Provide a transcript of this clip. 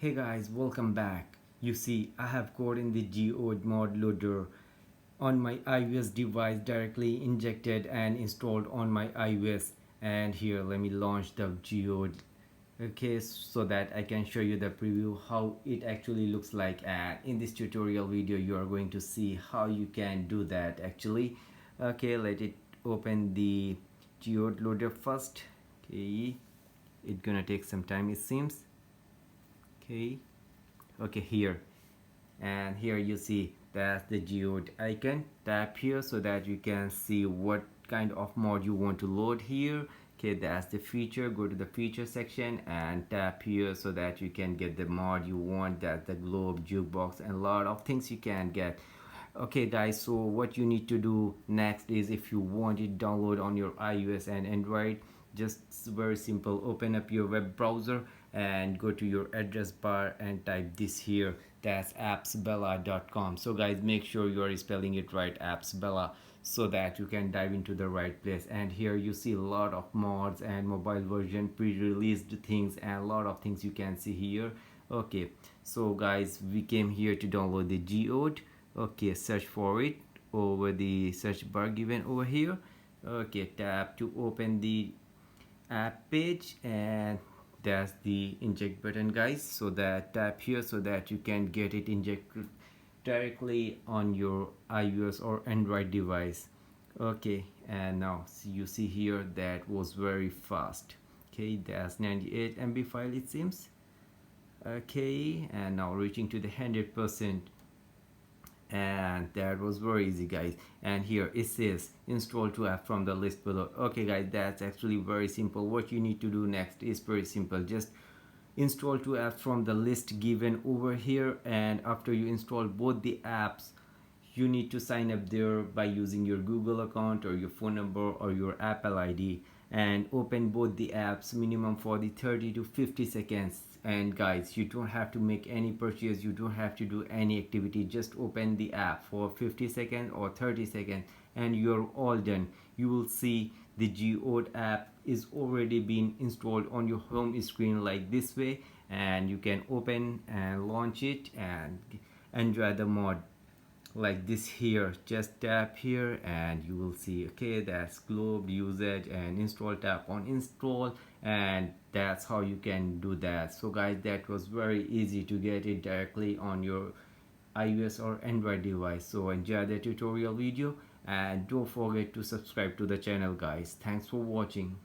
Hey guys, welcome back. You see, I have code in the Geode mod loader on my iOS device directly injected and installed on my iOS. And here, let me launch the Geode. Okay, so that I can show you the preview how it actually looks like. And in this tutorial video, you are going to see how you can do that actually. Okay, let it open the Geode loader first. Okay, it's gonna take some time it seems. Okay, here, and here you see that's the geode icon. Tap here so that you can see what kind of mod you want to load here. Okay, that's the feature. Go to the feature section and tap here so that you can get the mod you want. That's the globe, jukebox, and a lot of things you can get. Okay guys, so what you need to do next is, if you want it download on your iOS and Android, just very simple, open up your web browser and go to your address bar and type this here. That's appsbella.com. So guys, make sure you are spelling it right, appsbella, so that you can dive into the right place. And here you see a lot of mods and mobile version pre-released things and a lot of things you can see here. Okay, so guys, we came here to download the Geode. Okay, search for it over the search bar given over here. Okay, tap to open the app page, and that's the inject button guys. So that tap here so that you can get it injected directly on your iOS or Android device. Okay, and now you see here that was very fast. Okay, that's 98 MB file it seems. Okay, and now reaching to the 100%, and that was very easy guys. And here it says install to app from the list below. Okay guys, that's actually very simple. What you need to do next is very simple. Just install two apps from the list given over here, and after you install both the apps, you need to sign up there by using your Google account or your phone number or your Apple ID, and open both the apps minimum for the 30 to 50 seconds. And guys, you don't have to make any purchase, you don't have to do any activity, just open the app for 50 seconds or 30 seconds and you're all done. You will see the Geode app is already been installed on your home screen like this way, and you can open and launch it and enjoy the mod like this here. Just tap here and you will see, okay, that's globe usage and install. Tap on install, and that's how you can do that. So guys, that was very easy to get it directly on your iOS or Android device. So enjoy the tutorial video and don't forget to subscribe to the channel guys. Thanks for watching.